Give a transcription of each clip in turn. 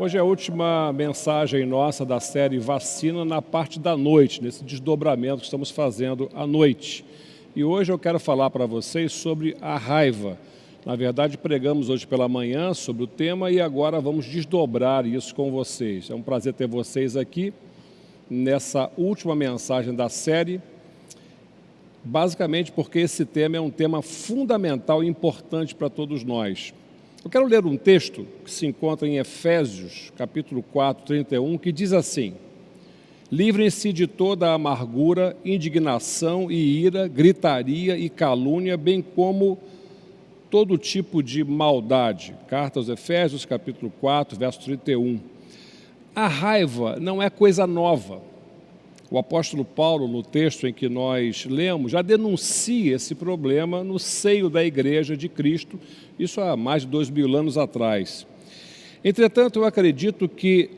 Hoje é a última mensagem nossa da série Vacina na parte da noite, nesse desdobramento que estamos fazendo à noite. E hoje eu quero falar para vocês sobre a raiva. Na verdade, pregamos hoje pela manhã sobre o tema e agora vamos desdobrar isso com vocês. É um prazer ter vocês aqui nessa última mensagem da série, basicamente porque esse tema é um tema fundamental e importante para todos nós. Eu quero ler um texto que se encontra em Efésios, capítulo 4, 31, que diz assim: livrem-se de toda amargura, indignação e ira, gritaria e calúnia, bem como todo tipo de maldade. Carta aos Efésios, capítulo 4, verso 31. A raiva não é coisa nova. O apóstolo Paulo, no texto em que nós lemos, já denuncia esse problema no seio da Igreja de Cristo, isso há mais de 2000 anos atrás. Entretanto, eu acredito que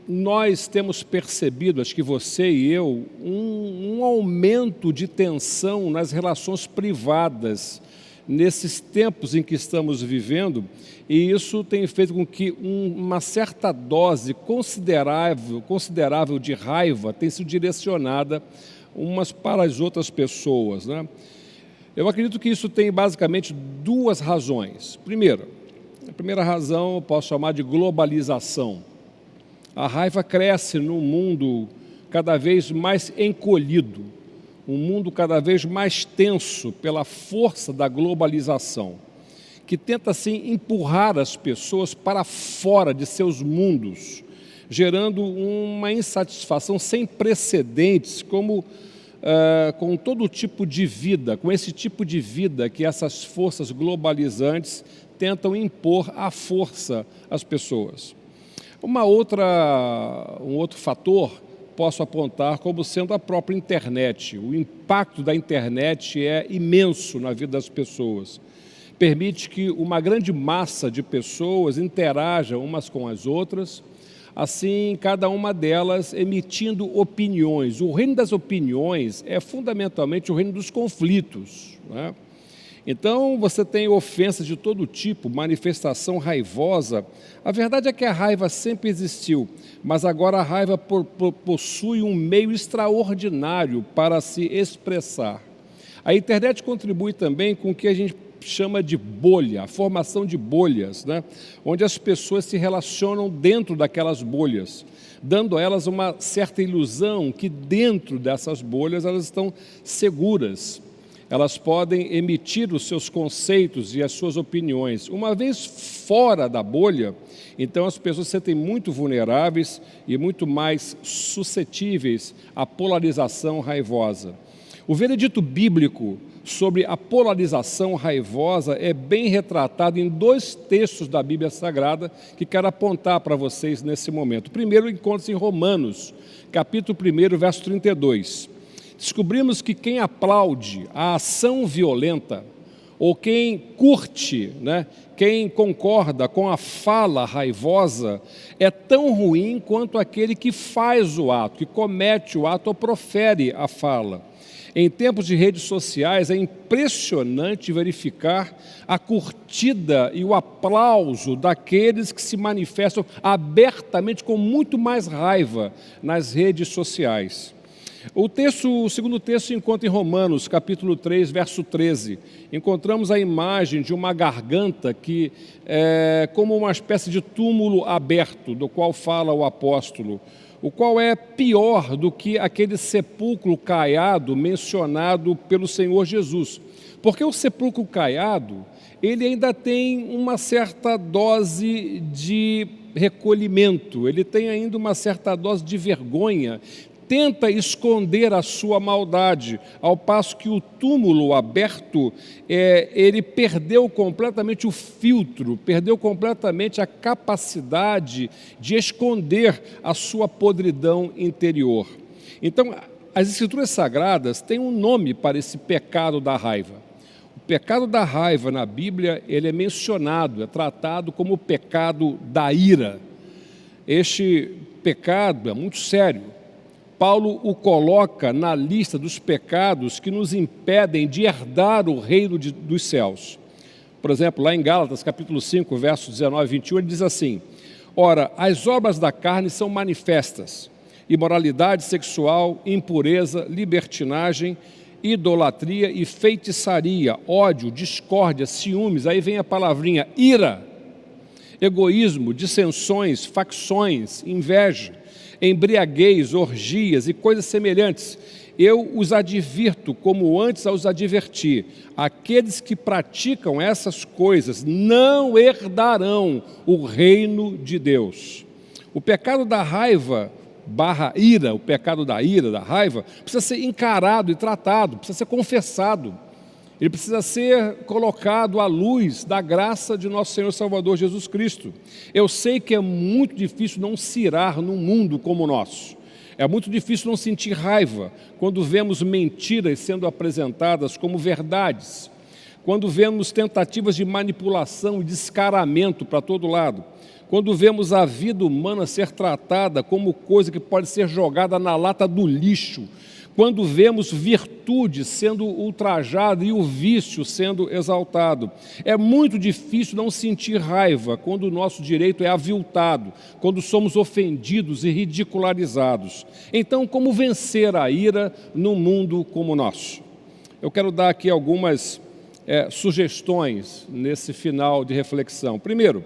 nós temos percebido, acho que você e eu, um aumento de tensão nas relações privadas, nesses tempos em que estamos vivendo, e isso tem feito com que uma certa dose considerável de raiva tenha sido direcionada umas para as outras pessoas, né? Eu acredito que isso tem basicamente duas razões. Primeiro, a primeira razão eu posso chamar de globalização. A raiva cresce num mundo cada vez mais encolhido, um mundo cada vez mais tenso pela força da globalização, que tenta, assim, empurrar as pessoas para fora de seus mundos, gerando uma insatisfação sem precedentes, com todo tipo de vida, com esse tipo de vida que essas forças globalizantes tentam impor à força às pessoas. Um outro fator posso apontar como sendo a própria internet. O impacto da internet é imenso na vida das pessoas. Permite que uma grande massa de pessoas interaja umas com as outras, assim cada uma delas emitindo opiniões. O reino das opiniões é fundamentalmente o reino dos conflitos, né? Então, você tem ofensas de todo tipo, manifestação raivosa. A verdade é que a raiva sempre existiu, mas agora a raiva possui um meio extraordinário para se expressar. A internet contribui também com o que a gente chama de bolha, a formação de bolhas, né? Onde as pessoas se relacionam dentro daquelas bolhas, dando a elas uma certa ilusão que dentro dessas bolhas elas estão seguras. Elas podem emitir os seus conceitos e as suas opiniões. Uma vez fora da bolha, então as pessoas se sentem muito vulneráveis e muito mais suscetíveis à polarização raivosa. O veredito bíblico sobre a polarização raivosa é bem retratado em dois textos da Bíblia Sagrada que quero apontar para vocês nesse momento. O primeiro encontra-se em Romanos, capítulo 1, verso 32. Descobrimos que quem aplaude a ação violenta, ou quem curte, né, quem concorda com a fala raivosa, é tão ruim quanto aquele que faz o ato, que comete o ato ou profere a fala. Em tempos de redes sociais, é impressionante verificar a curtida e o aplauso daqueles que se manifestam abertamente com muito mais raiva nas redes sociais. O segundo texto se encontra em Romanos, capítulo 3, verso 13. Encontramos a imagem de uma garganta que é como uma espécie de túmulo aberto, do qual fala o apóstolo, o qual é pior do que aquele sepulcro caiado mencionado pelo Senhor Jesus. Porque o sepulcro caiado, ele ainda tem uma certa dose de recolhimento, ele tem ainda uma certa dose de vergonha, tenta esconder a sua maldade, ao passo que o túmulo aberto, ele perdeu completamente o filtro, perdeu completamente a capacidade de esconder a sua podridão interior. Então, as Escrituras Sagradas têm um nome para esse pecado da raiva. O pecado da raiva na Bíblia, ele é mencionado, é tratado como o pecado da ira. Este pecado é muito sério. Paulo o coloca na lista dos pecados que nos impedem de herdar o reino dos céus. Por exemplo, lá em Gálatas, capítulo 5, versos 19 e 21, ele diz assim: Ora, as obras da carne são manifestas: imoralidade sexual, impureza, libertinagem, idolatria e feitiçaria, ódio, discórdia, ciúmes, aí vem a palavrinha ira, egoísmo, dissensões, facções, inveja, embriaguez, orgias e coisas semelhantes. Eu os advirto, como antes os adverti: aqueles que praticam essas coisas não herdarão o reino de Deus. O pecado da raiva / ira, o pecado da ira, da raiva, precisa ser encarado e tratado, precisa ser confessado. Ele precisa ser colocado à luz da graça de nosso Senhor Salvador Jesus Cristo. Eu sei que é muito difícil não se irar num mundo como o nosso. É muito difícil não sentir raiva quando vemos mentiras sendo apresentadas como verdades, quando vemos tentativas de manipulação e descaramento para todo lado, quando vemos a vida humana ser tratada como coisa que pode ser jogada na lata do lixo, quando vemos virtude sendo ultrajada e o vício sendo exaltado. É muito difícil não sentir raiva quando o nosso direito é aviltado, quando somos ofendidos e ridicularizados. Então, como vencer a ira num mundo como o nosso? Eu quero dar aqui algumas sugestões nesse final de reflexão. Primeiro,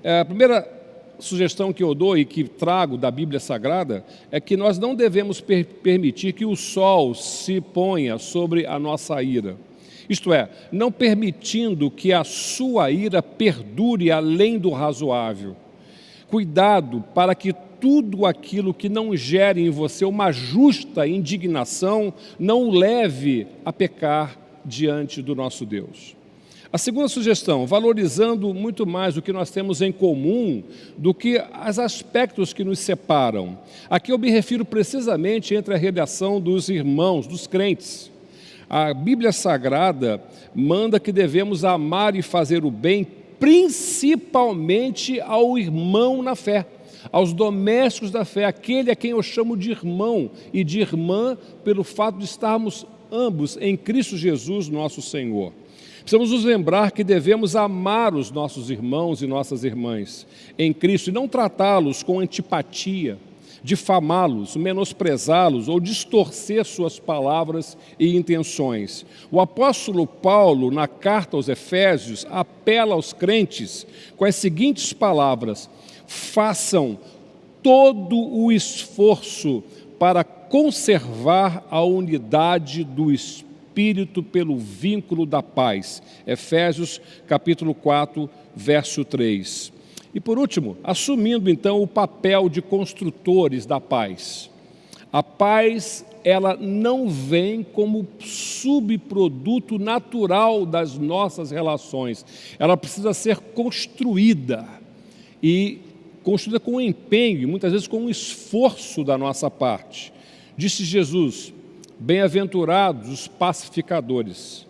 a primeira sugestão que eu dou e que trago da Bíblia Sagrada é que nós não devemos permitir que o sol se ponha sobre a nossa ira. Isto é, não permitindo que a sua ira perdure além do razoável. Cuidado para que tudo aquilo que não gere em você uma justa indignação não o leve a pecar diante do nosso Deus. A segunda sugestão, valorizando muito mais o que nós temos em comum do que os aspectos que nos separam. Aqui eu me refiro precisamente entre a relação dos irmãos, dos crentes. A Bíblia Sagrada manda que devemos amar e fazer o bem, principalmente ao irmão na fé, aos domésticos da fé, aquele a quem eu chamo de irmão e de irmã, pelo fato de estarmos ambos em Cristo Jesus, nosso Senhor. Precisamos nos lembrar que devemos amar os nossos irmãos e nossas irmãs em Cristo e não tratá-los com antipatia, difamá-los, menosprezá-los ou distorcer suas palavras e intenções. O apóstolo Paulo, na carta aos Efésios, apela aos crentes com as seguintes palavras: façam todo o esforço para conservar a unidade do Espírito pelo vínculo da paz. Efésios capítulo 4, verso 3. E por último, assumindo então o papel de construtores da paz. A paz, ela não vem como subproduto natural das nossas relações. Ela precisa ser construída. E construída com empenho e muitas vezes com um esforço da nossa parte. Disse Jesus: bem-aventurados os pacificadores,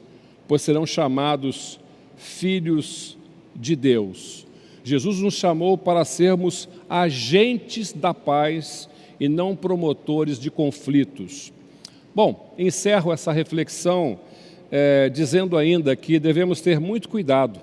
pois serão chamados filhos de Deus. Jesus nos chamou para sermos agentes da paz e não promotores de conflitos. Bom, encerro essa reflexão dizendo ainda que devemos ter muito cuidado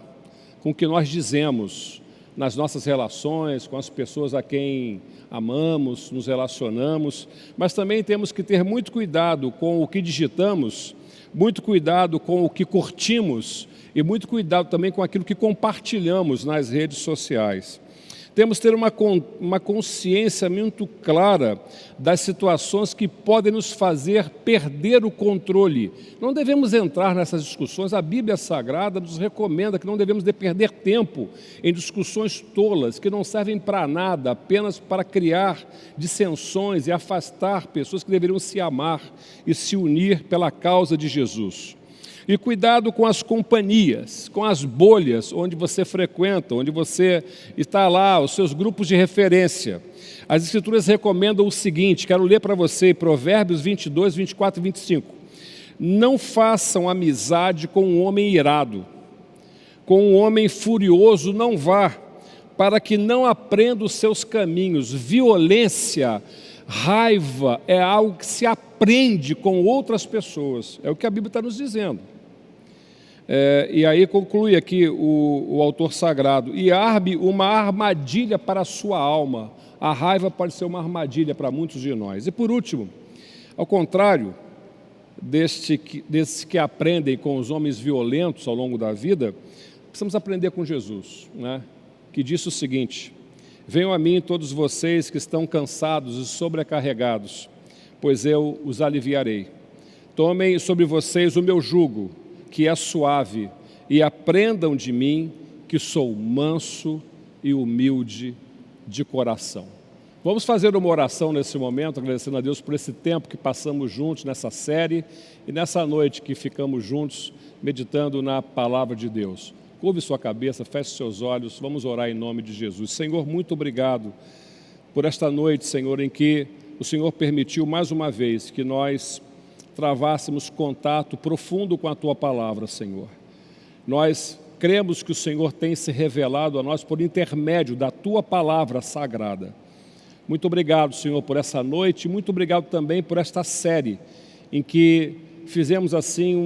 com o que nós dizemos nas nossas relações, com as pessoas a quem amamos, nos relacionamos, mas também temos que ter muito cuidado com o que digitamos, muito cuidado com o que curtimos e muito cuidado também com aquilo que compartilhamos nas redes sociais. Temos que ter uma consciência muito clara das situações que podem nos fazer perder o controle. Não devemos entrar nessas discussões. A Bíblia Sagrada nos recomenda que não devemos perder tempo em discussões tolas, que não servem para nada, apenas para criar dissensões e afastar pessoas que deveriam se amar e se unir pela causa de Jesus. E cuidado com as companhias, com as bolhas onde você frequenta, onde você está lá, os seus grupos de referência. As Escrituras recomendam o seguinte, quero ler para você, Provérbios 22, 24 e 25. Não façam amizade com um homem irado, com um homem furioso não vá, para que não aprenda os seus caminhos. Violência, raiva é algo que se aprende com outras pessoas, é o que a Bíblia está nos dizendo. E aí conclui aqui o autor sagrado: e arme uma armadilha para a sua alma. A raiva pode ser uma armadilha para muitos de nós. E por último, ao contrário desses que aprendem com os homens violentos ao longo da vida, precisamos aprender com Jesus, né? Que disse o seguinte: venham a mim todos vocês que estão cansados e sobrecarregados, pois eu os aliviarei. Tomem sobre vocês o meu jugo, que é suave, e aprendam de mim, que sou manso e humilde de coração. Vamos fazer uma oração nesse momento, agradecendo a Deus por esse tempo que passamos juntos nessa série e nessa noite que ficamos juntos meditando na palavra de Deus. Curve sua cabeça, feche seus olhos, vamos orar em nome de Jesus. Senhor, muito obrigado por esta noite, Senhor, em que o Senhor permitiu mais uma vez que nós travássemos contato profundo com a Tua palavra, Senhor. Nós cremos que o Senhor tem se revelado a nós por intermédio da Tua palavra sagrada. Muito obrigado, Senhor, por essa noite, muito obrigado também por esta série, em que fizemos assim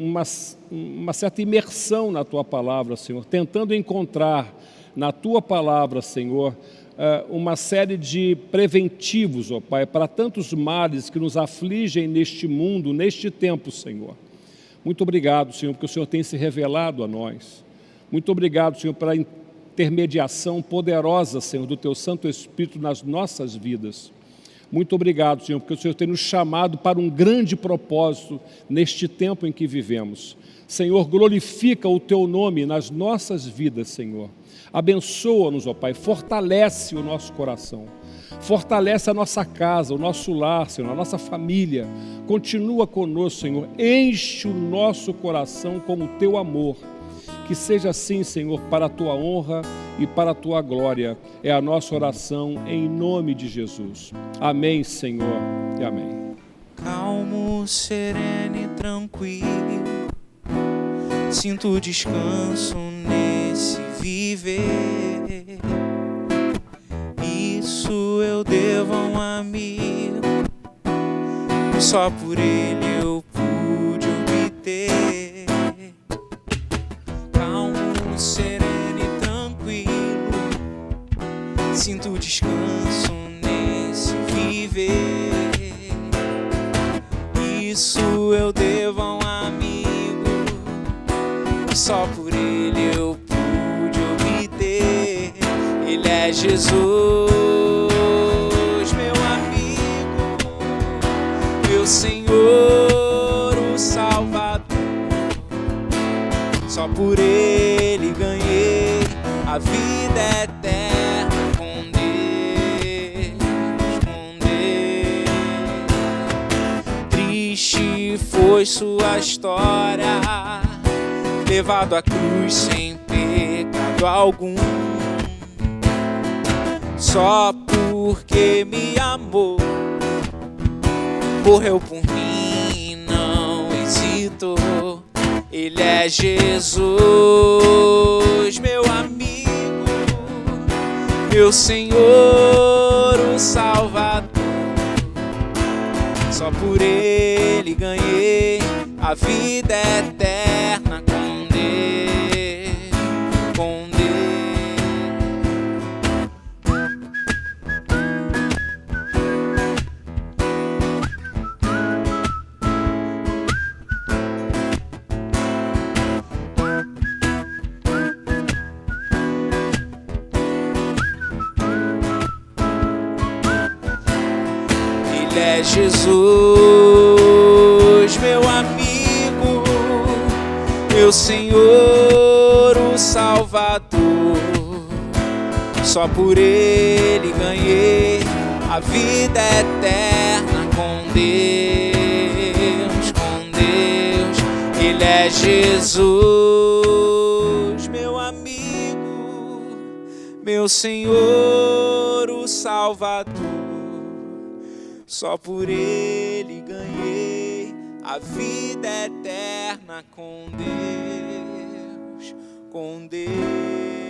uma certa imersão na Tua palavra, Senhor, tentando encontrar na Tua palavra, Senhor, uma série de preventivos, ó Pai, para tantos males que nos afligem neste mundo, neste tempo, Senhor. Muito obrigado, Senhor, porque o Senhor tem se revelado a nós. Muito obrigado, Senhor, pela intermediação poderosa, Senhor, do Teu Santo Espírito nas nossas vidas. Muito obrigado, Senhor, porque o Senhor tem nos chamado para um grande propósito neste tempo em que vivemos. Senhor, glorifica o Teu nome nas nossas vidas, Senhor. Abençoa-nos, ó Pai, fortalece o nosso coração. Fortalece a nossa casa, o nosso lar, Senhor, a nossa família. Continua conosco, Senhor. Enche o nosso coração com o Teu amor. Que seja assim, Senhor, para a Tua honra e para a Tua glória. É a nossa oração em nome de Jesus. Amém, Senhor, e amém. Calmo, sereno e tranquilo, sinto descanso nesse viver. Isso eu devo a um amigo, só por ele eu pude obter. Calmo, sereno e tranquilo, sinto descanso nesse viver. Isso eu devo a um amigo, só por ele eu pude obter. Ele é Jesus, meu amigo, meu Senhor, o Salvador. Só por ele ganhei a vida eterna com Deus, com Deus. Triste foi sua história, levado à cruz sem pecado algum. Só porque me amou, morreu por mim, não hesitou. Ele é Jesus, meu amigo, meu Senhor, o Salvador. Só por ele ganhei a vida eterna com Deus, com Deus. Ele é Jesus, meu amigo, meu Senhor, o Salvador. Só por ele ganhei a vida eterna com Deus, com Deus. Ele é Jesus, meu amigo, meu Senhor, o Salvador. Só por ele ganhei a vida eterna com Deus, com Deus.